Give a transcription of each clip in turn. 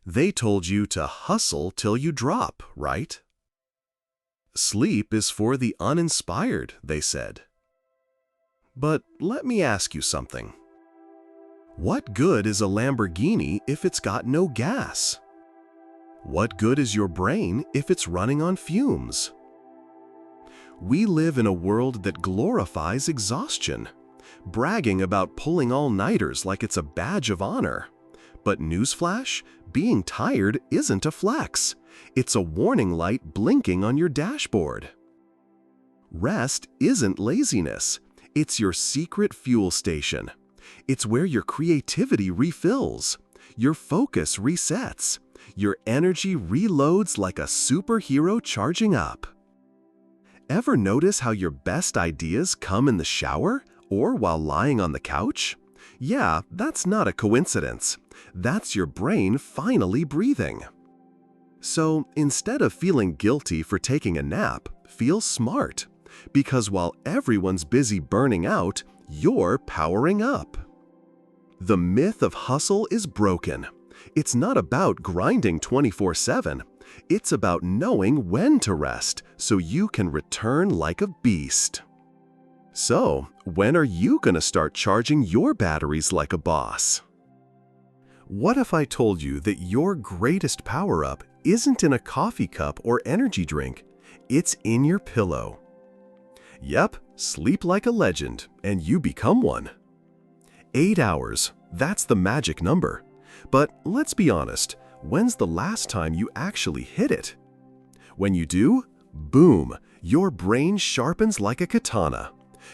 They told you to hustle till you drop, right? Sleep is for the uninspired, they said. But let me ask you something. What good is a Lamborghini if it's got no gas? What good is your brain if it's running on fumes? We live in a world that glorifies exhaustion, bragging about pulling all-nighters like it's a badge of honor. But newsflash, being tired isn't a flex. It's a warning light blinking on your dashboard. Rest isn't laziness. It's your secret fuel station. It's where your creativity refills, your focus resets, your energy reloads like a superhero charging up. Ever notice how your best ideas come in the shower or while lying on the couch? Yeah, that's not a coincidence. That's your brain finally breathing. So instead of feeling guilty for taking a nap, feel smart. Because while everyone's busy burning out, you're powering up. The myth of hustle is broken. It's not about grinding 24/7. It's about knowing when to rest so you can return like a beast. So, when are you going to start charging your batteries like a boss? What if I told you that your greatest power-up isn't in a coffee cup or energy drink, it's in your pillow? Yep, sleep like a legend, and you become one. 8 hours, that's the magic number. But let's be honest, when's the last time you actually hit it? When you do, boom, your brain sharpens like a katana.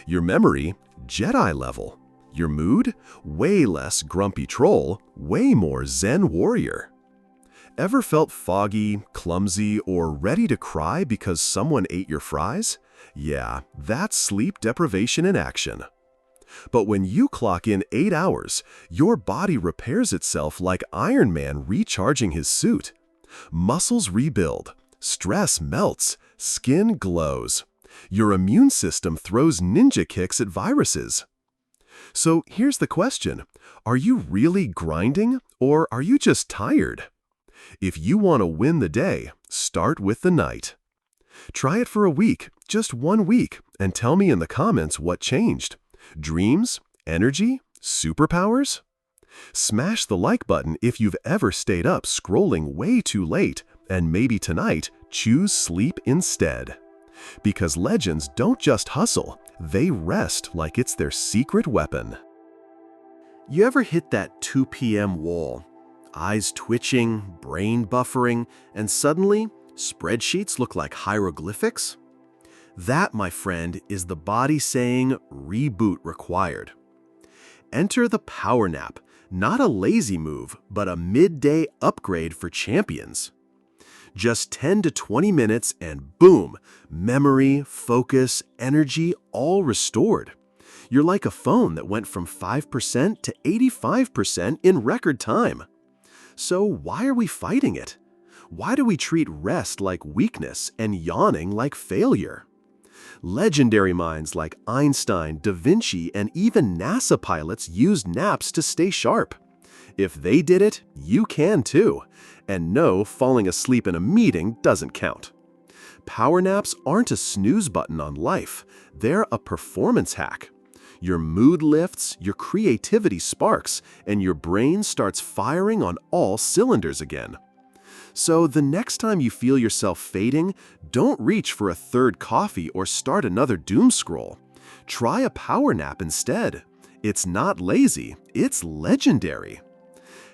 Your memory, Jedi level. Your mood, way less grumpy troll, way more Zen warrior. Ever felt foggy, clumsy, or ready to cry because someone ate your fries? Yeah, that's sleep deprivation in action. But when you clock in 8 hours, your body repairs itself like Iron Man recharging his suit. Muscles rebuild, stress melts, skin glows. Your immune system throws ninja kicks at viruses. So here's the question, are you really grinding or are you just tired? If you want to win the day, start with the night. Try it for a week, just 1 week, and tell me in the comments what changed. Dreams? Energy? Superpowers? Smash the like button if you've ever stayed up scrolling way too late, and maybe tonight, choose sleep instead. Because legends don't just hustle, they rest like it's their secret weapon. You ever hit that 2 p.m. wall? Eyes twitching, brain buffering, and suddenly, spreadsheets look like hieroglyphics? That, my friend, is the body saying reboot required. Enter the power nap, not a lazy move, but a midday upgrade for champions. Just 10 to 20 minutes and boom, memory, focus, energy, all restored. You're like a phone that went from 5% to 85% in record time. So why are we fighting it? Why do we treat rest like weakness and yawning like failure? Legendary minds like Einstein, Da Vinci, and even NASA pilots used naps to stay sharp. If they did it, you can too. And no, falling asleep in a meeting doesn't count. Power naps aren't a snooze button on life. They're a performance hack. Your mood lifts, your creativity sparks, and your brain starts firing on all cylinders again. So the next time you feel yourself fading, don't reach for a third coffee or start another doom scroll. Try a power nap instead. It's not lazy, it's legendary.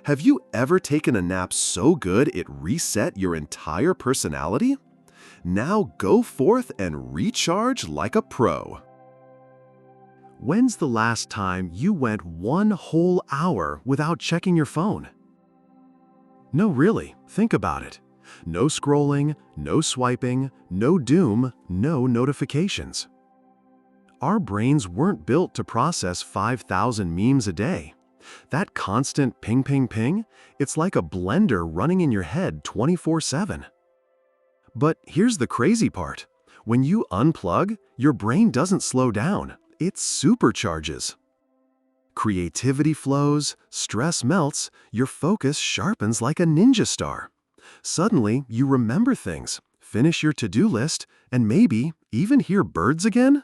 Have you ever taken a nap so good it reset your entire personality? Now go forth and recharge like a pro. When's the last time you went 1 whole hour without checking your phone? No, really, think about it. No scrolling, no swiping, no doom, no notifications. Our brains weren't built to process 5,000 memes a day. That constant ping, ping, ping, it's like a blender running in your head 24/7. But here's the crazy part. When you unplug, your brain doesn't slow down, it supercharges. Creativity flows, stress melts, your focus sharpens like a ninja star. Suddenly, you remember things, finish your to-do list, and maybe even hear birds again?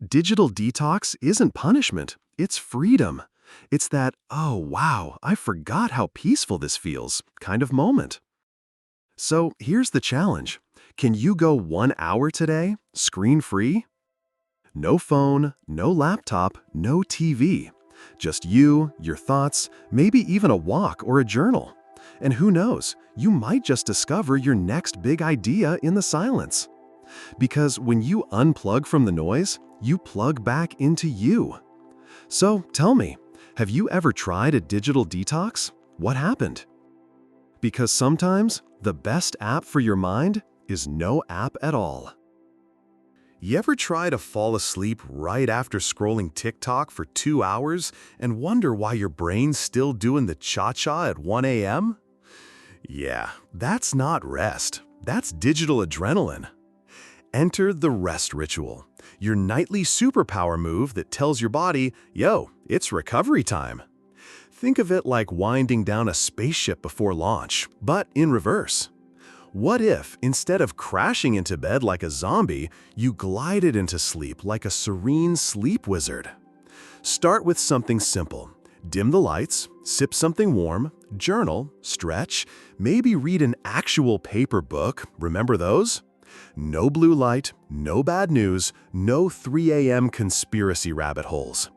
Digital detox isn't punishment, it's freedom. It's that, oh wow, I forgot how peaceful this feels kind of moment. So here's the challenge. Can you go 1 hour today, screen-free? No phone, no laptop, no TV. Just you, your thoughts, maybe even a walk or a journal. And who knows, you might just discover your next big idea in the silence. Because when you unplug from the noise, you plug back into you. So tell me, have you ever tried a digital detox? What happened? Because sometimes the best app for your mind is no app at all. You ever try to fall asleep right after scrolling TikTok for 2 hours and wonder why your brain's still doing the cha-cha at 1 a.m.? Yeah, that's not rest. That's digital adrenaline. Enter the rest ritual, your nightly superpower move that tells your body, yo, it's recovery time. Think of it like winding down a spaceship before launch, but in reverse. What if, instead of crashing into bed like a zombie, you glided into sleep like a serene sleep wizard? Start with something simple. Dim the lights, sip something warm, journal, stretch, maybe read an actual paper book. Remember those? No blue light, no bad news, no 3 a.m. conspiracy rabbit holes.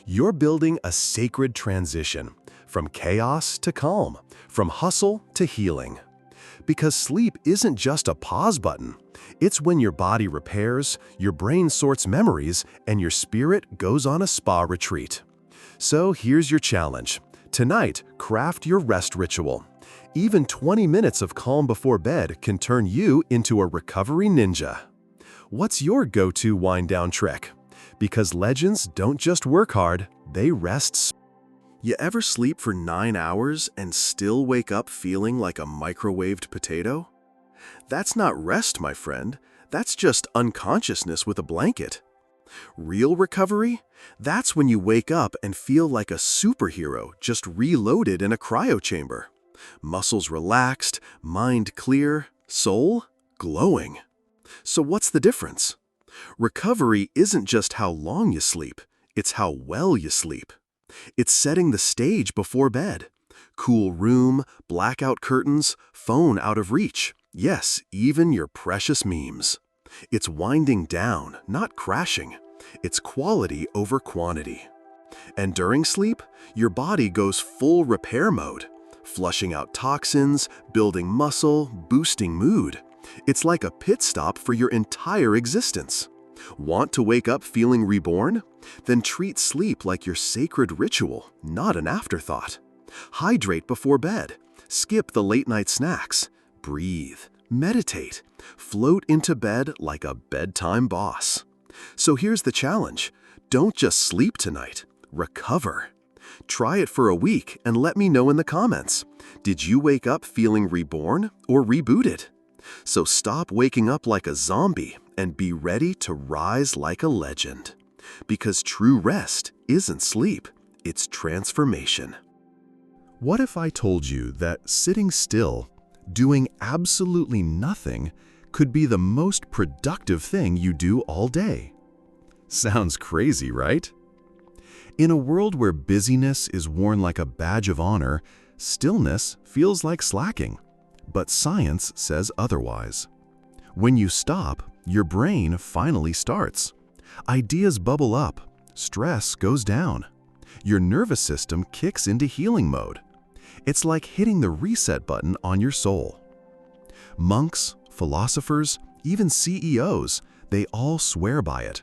You're building a sacred transition, from chaos to calm, from hustle to healing. Because sleep isn't just a pause button. It's when your body repairs, your brain sorts memories, and your spirit goes on a spa retreat. So here's your challenge. Tonight, craft your rest ritual. Even 20 minutes of calm before bed can turn you into a recovery ninja. What's your go-to wind-down trick? Because legends don't just work hard, they rest. You ever sleep for 9 hours and still wake up feeling like a microwaved potato? That's not rest, my friend. That's just unconsciousness with a blanket. Real recovery? That's when you wake up and feel like a superhero just reloaded in a cryo chamber. Muscles relaxed, mind clear, soul glowing. So what's the difference? Recovery isn't just how long you sleep, it's how well you sleep. It's setting the stage before bed. Cool room, blackout curtains, phone out of reach. Yes, even your precious memes. It's winding down, not crashing. It's quality over quantity. And during sleep, your body goes full repair mode, flushing out toxins, building muscle, boosting mood. It's like a pit stop for your entire existence. Want to wake up feeling reborn? Then treat sleep like your sacred ritual, not an afterthought. Hydrate before bed. Skip the late-night snacks. Breathe. Meditate. Float into bed like a bedtime boss. So here's the challenge. Don't just sleep tonight. Recover. Try it for a week and let me know in the comments. Did you wake up feeling reborn or rebooted? So stop waking up like a zombie and be ready to rise like a legend. Because true rest isn't sleep, it's transformation. What if I told you that sitting still, doing absolutely nothing, could be the most productive thing you do all day? Sounds crazy, right? In a world where busyness is worn like a badge of honor, stillness feels like slacking. But science says otherwise. When you stop, your brain finally starts. Ideas bubble up, stress goes down. Your nervous system kicks into healing mode. It's like hitting the reset button on your soul. Monks, philosophers, even CEOs, they all swear by it.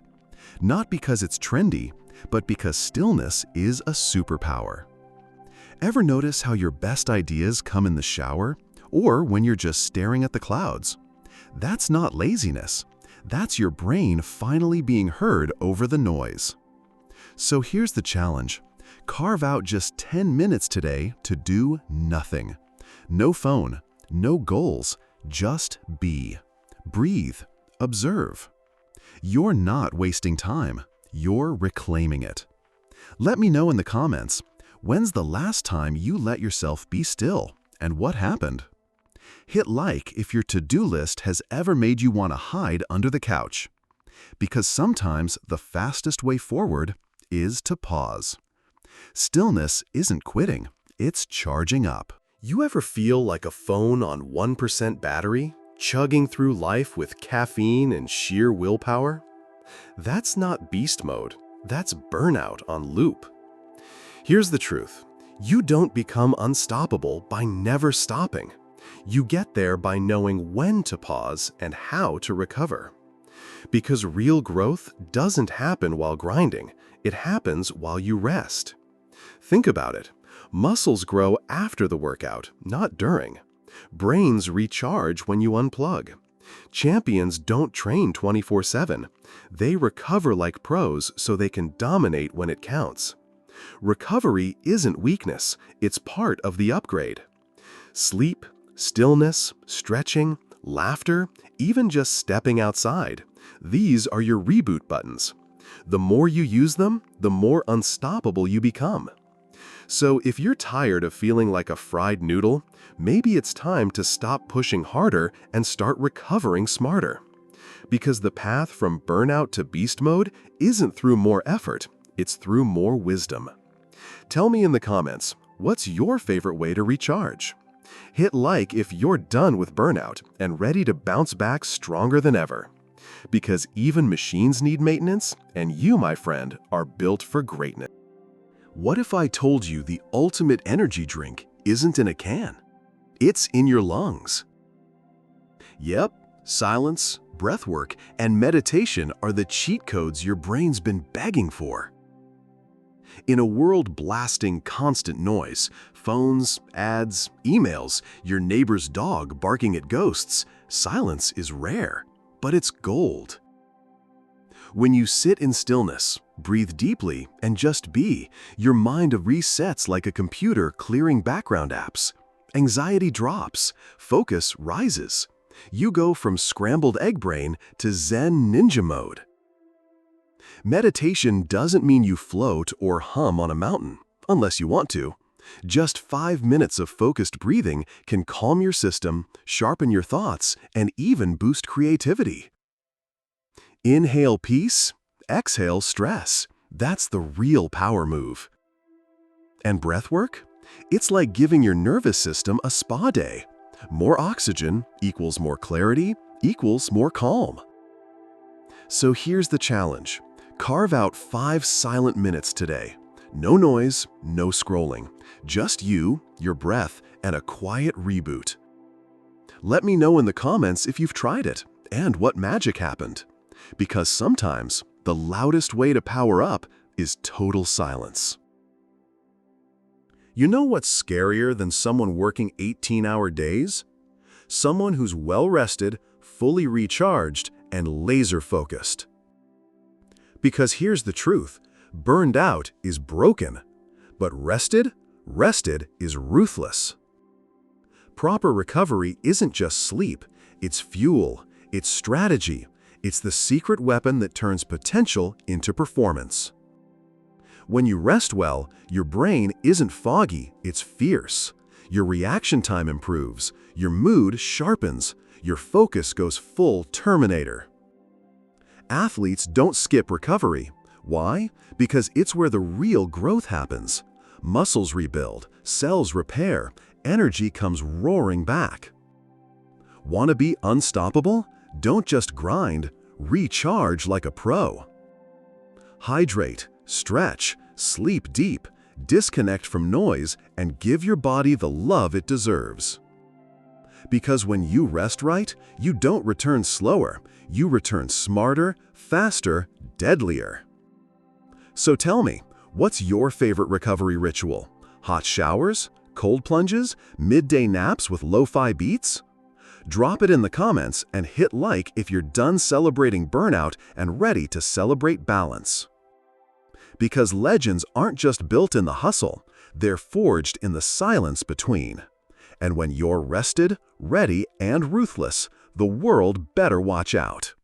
Not because it's trendy, but because stillness is a superpower. Ever notice how your best ideas come in the shower or when you're just staring at the clouds? That's not laziness. That's your brain finally being heard over the noise. So here's the challenge. Carve out just 10 minutes today to do nothing. No phone, no goals, just be. Breathe, observe. You're not wasting time. You're reclaiming it. Let me know in the comments, when's the last time you let yourself be still, and what happened? Hit like if your to-do list has ever made you want to hide under the couch. Because sometimes the fastest way forward is to pause. Stillness isn't quitting, it's charging up. You ever feel like a phone on 1% battery, chugging through life with caffeine and sheer willpower? That's not beast mode, that's burnout on loop. Here's the truth. You don't become unstoppable by never stopping. You get there by knowing when to pause and how to recover. Because real growth doesn't happen while grinding, it happens while you rest. Think about it. Muscles grow after the workout, not during. Brains recharge when you unplug. Champions don't train 24/7. They recover like pros so they can dominate when it counts. Recovery isn't weakness, it's part of the upgrade. Sleep, stillness, stretching, laughter, even just stepping outside. These are your reboot buttons. The more you use them, the more unstoppable you become. So if you're tired of feeling like a fried noodle, maybe it's time to stop pushing harder and start recovering smarter. Because the path from burnout to beast mode isn't through more effort, it's through more wisdom. Tell me in the comments, what's your favorite way to recharge? Hit like if you're done with burnout and ready to bounce back stronger than ever. Because even machines need maintenance, and you, my friend, are built for greatness. What if I told you the ultimate energy drink isn't in a can? It's in your lungs. Yep, silence, breathwork, and meditation are the cheat codes your brain's been begging for. In a world blasting constant noise, phones, ads, emails, your neighbor's dog barking at ghosts, silence is rare, but it's gold. When you sit in stillness, breathe deeply, and just be, your mind resets like a computer clearing background apps. Anxiety drops, focus rises. You go from scrambled egg brain to Zen ninja mode. Meditation doesn't mean you float or hum on a mountain, unless you want to. Just 5 minutes of focused breathing can calm your system, sharpen your thoughts, and even boost creativity. Inhale peace, exhale stress. That's the real power move. And breathwork? It's like giving your nervous system a spa day. More oxygen equals more clarity equals more calm. So here's the challenge. Carve out 5 silent minutes today. No noise, no scrolling. Just you, your breath, and a quiet reboot. Let me know in the comments if you've tried it and what magic happened. Because sometimes the loudest way to power up is total silence. You know what's scarier than someone working 18-hour days? Someone who's well-rested, fully recharged, and laser-focused. Because here's the truth, burned out is broken, but rested is ruthless. Proper recovery isn't just sleep, it's fuel, it's strategy, it's the secret weapon that turns potential into performance. When you rest well, your brain isn't foggy, it's fierce. Your reaction time improves, your mood sharpens, your focus goes full Terminator. Athletes don't skip recovery. Why? Because it's where the real growth happens. Muscles rebuild, cells repair, energy comes roaring back. Want to be unstoppable? Don't just grind, recharge like a pro. Hydrate, stretch, sleep deep, disconnect from noise, and give your body the love it deserves. Because when you rest right, you don't return slower, you return smarter, faster, deadlier. So tell me, what's your favorite recovery ritual? Hot showers? Cold plunges? Midday naps with lo-fi beats? Drop it in the comments and hit like if you're done celebrating burnout and ready to celebrate balance. Because legends aren't just built in the hustle, they're forged in the silence between. And when you're rested, ready, and ruthless, the world better watch out.